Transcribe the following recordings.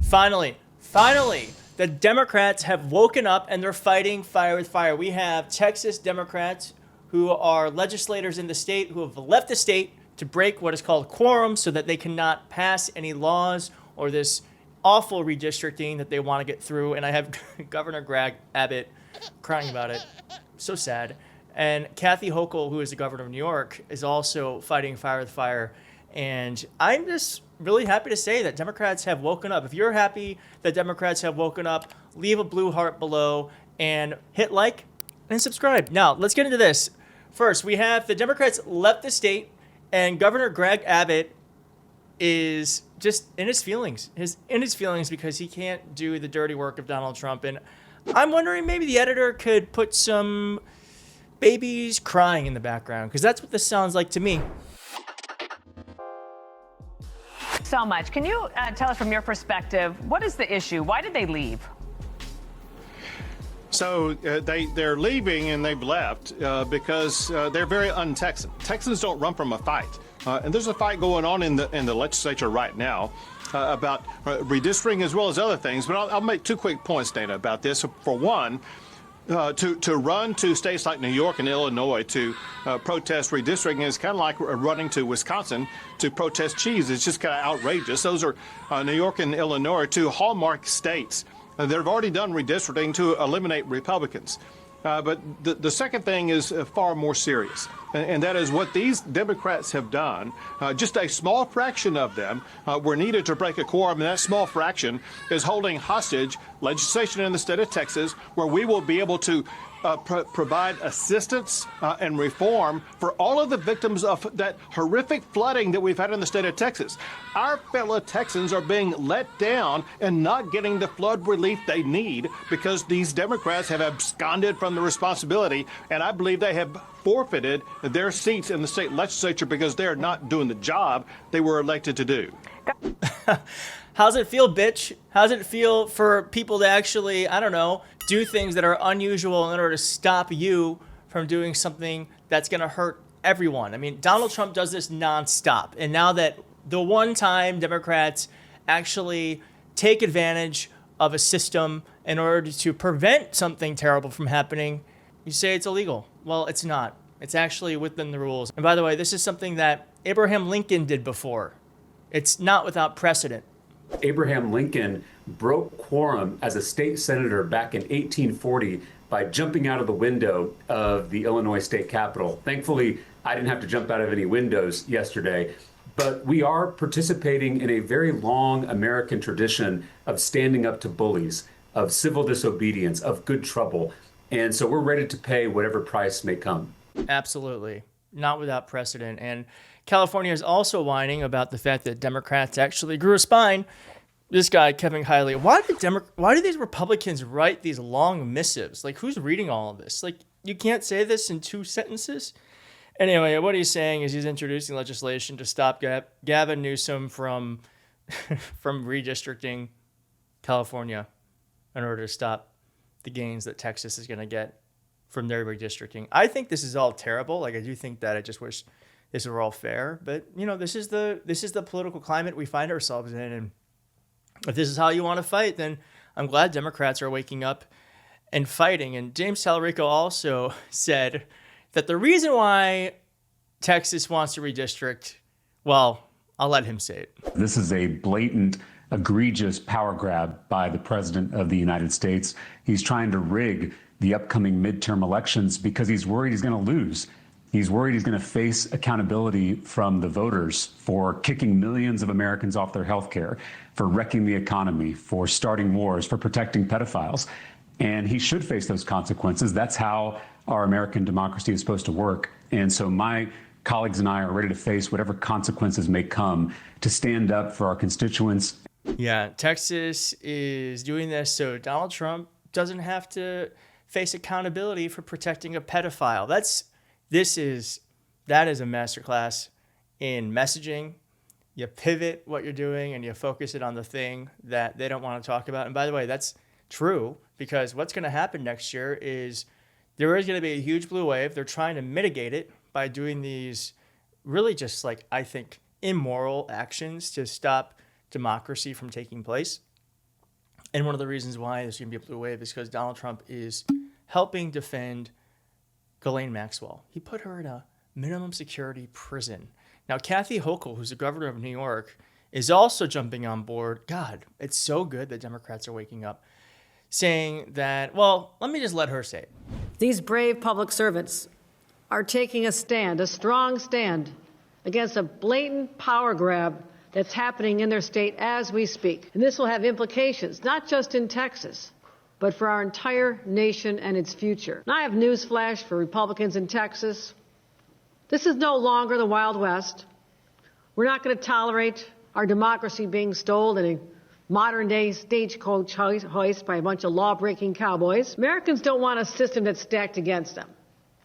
Finally, the Democrats have woken up and they're fighting fire with fire. We have Texas Democrats who are legislators in the state who have left the state to break what is called quorum so that they cannot pass any laws or this awful redistricting that they want to get through. And I have Governor Abbott crying about it. So sad. And Kathy Hochul, who is the governor of New York, is also fighting fire with fire. And I'm just really happy to say that Democrats have woken up. If you're happy that Democrats have woken up, leave a blue heart below and hit like and subscribe. Now, let's get into this. First, we have the Democrats left the state, and Governor Abbott is just in his feelings. In his feelings because he can't do the dirty work of Donald Trump. And I'm wondering maybe the editor could put some babies crying in the background, because that's what this sounds like to me. So much. Can you tell us from your perspective, what is the issue? Why did they leave? So they're leaving, and they've left because they're very un-Texan. Texans don't run from a fight. And there's a fight going on in the legislature right now about redistricting as well as other things. But I'll make two quick points, Dana, about this. For one, to run to states like New York and Illinois to protest redistricting is kind of like running to Wisconsin to protest cheese. It's just kind of outrageous. Those are New York and Illinois are two hallmark states that have already done redistricting to eliminate Republicans. But the second thing is far more serious, and that is what these Democrats have done. Just a small fraction of them were needed to break a quorum, and that small fraction is holding hostage legislation in the state of Texas, where we will be able to provide assistance and reform for all of the victims of that horrific flooding that we've had in the state of Texas. Our fellow Texans are being let down and not getting the flood relief they need because these Democrats have absconded from the responsibility, and I believe they have forfeited their seats in the state legislature because they're not doing the job they were elected to do. How's it feel, bitch? How's it feel for people to actually, I don't know, do things that are unusual in order to stop you from doing something that's going to hurt everyone? I mean, Donald Trump does this nonstop. And now that the one time Democrats actually take advantage of a system in order to prevent something terrible from happening, you say it's illegal. Well, it's not. It's actually within the rules. And by the way, this is something that Abraham Lincoln did before. It's not without precedent. Abraham Lincoln broke quorum as a state senator back in 1840 by jumping out of the window of the Illinois state capitol. Thankfully, I didn't have to jump out of any windows yesterday, but we are participating in a very long American tradition of standing up to bullies, of civil disobedience, of good trouble. And so we're ready to pay whatever price may come. Absolutely. Not without precedent. And California is also whining about the fact that Democrats actually grew a spine. This guy, Kevin Kiley, why do these Republicans write these long missives? Like, who's reading all of this? Like, you can't say this in 2 sentences? Anyway, what he's saying is he's introducing legislation to stop Gavin Newsom from redistricting California in order to stop the gains that Texas is going to get from their redistricting. I think this is all terrible. Like, I do think that I just wish this were all fair. But, you know, this is the political climate we find ourselves in. And if this is how you want to fight, then I'm glad Democrats are waking up and fighting. And James Talarico also said that the reason why Texas wants to redistrict, well, I'll let him say it. This is a blatant, egregious power grab by the President of the United States. He's trying to rig the upcoming midterm elections because he's worried he's going to lose. He's worried he's going to face accountability from the voters for kicking millions of Americans off their health care, for wrecking the economy, for starting wars, for protecting pedophiles. And he should face those consequences. That's how our American democracy is supposed to work. And so my colleagues and I are ready to face whatever consequences may come to stand up for our constituents. Yeah, Texas is doing this so Donald Trump doesn't have to face accountability for protecting a pedophile. That is a masterclass in messaging. You pivot what you're doing and you focus it on the thing that they don't want to talk about. And by the way, that's true, because what's going to happen next year is there is going to be a huge blue wave. They're trying to mitigate it by doing these really just, like, I think, immoral actions to stop democracy from taking place. And one of the reasons why this is going to be a blue wave is because Donald Trump is helping defend Ghislaine Maxwell. He put her in a minimum security prison. Now, Kathy Hochul, who's the governor of New York, is also jumping on board. God, it's so good that Democrats are waking up, saying that, well, let me just let her say it. These brave public servants are taking a stand, a strong stand, against a blatant power grab that's happening in their state as we speak. And this will have implications, not just in Texas, but for our entire nation and its future. And I have news flash for Republicans in Texas. This is no longer the Wild West. We're not going to tolerate our democracy being stolen in a modern-day stagecoach hoist by a bunch of law-breaking cowboys. Americans don't want a system that's stacked against them.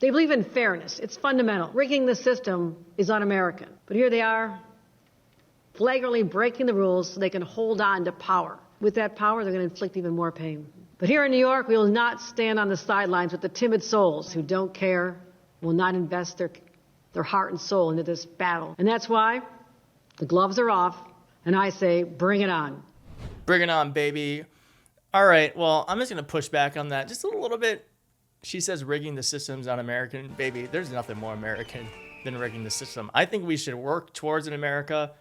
They believe in fairness. It's fundamental. Rigging the system is un-American. But here they are, flagrantly breaking the rules so they can hold on to power. With that power, they're going to inflict even more pain. But here in New York, we will not stand on the sidelines with the timid souls who don't care, will not invest their heart and soul into this battle. And that's why the gloves are off, and I say, bring it on. Bring it on, baby. All right, well, I'm just going to push back on that just a little bit. She says rigging the system's un-American. Baby, there's nothing more American than rigging the system. I think we should work towards an America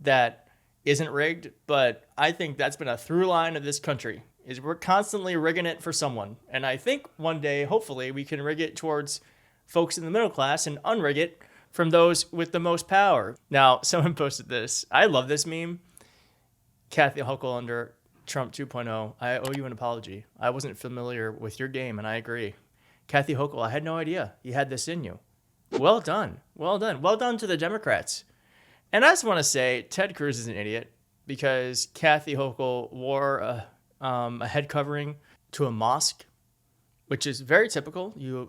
that isn't rigged, but I think that's been a through line of this country, is we're constantly rigging it for someone. And I think one day, hopefully, we can rig it towards folks in the middle class and unrig it from those with the most power. Now, someone posted this. I love this meme. Kathy Hochul under Trump 2.0. I owe you an apology. I wasn't familiar with your game, and I agree. Kathy Hochul, I had no idea you had this in you. Well done. Well done. Well done to the Democrats. And I just want to say Ted Cruz is an idiot because Kathy Hochul wore a head covering to a mosque, which is very typical. You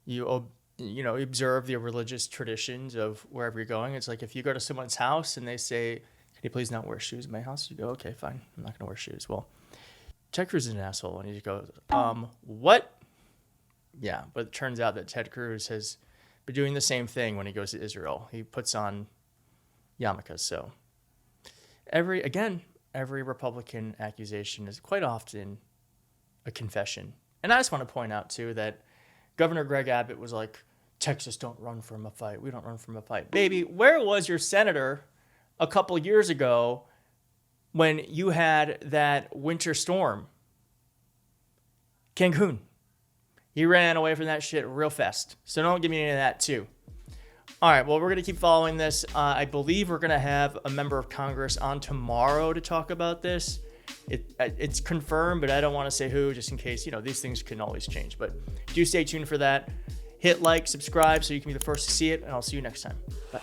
observe the religious traditions of wherever you're going. It's like if you go to someone's house and they say, "Can you please not wear shoes in my house?" You go, "Okay, fine. I'm not going to wear shoes." Well, Ted Cruz is an asshole. And he goes, what? Yeah, but it turns out that Ted Cruz has been doing the same thing when he goes to Israel. He puts on yarmulkes. So every Republican accusation is quite often a confession. And I just want to point out, too, that Governor Greg Abbott was like, Texas don't run from a fight. We don't run from a fight. Baby, where was your senator a couple years ago when you had that winter storm? Cancun. He ran away from that shit real fast. So don't give me any of that, too. All right, well, we're going to keep following this. I believe we're going to have a member of Congress on tomorrow to talk about this. It's confirmed, but I don't want to say who, just in case, these things can always change. But do stay tuned for that. Hit like, subscribe so you can be the first to see it, and I'll see you next time. Bye.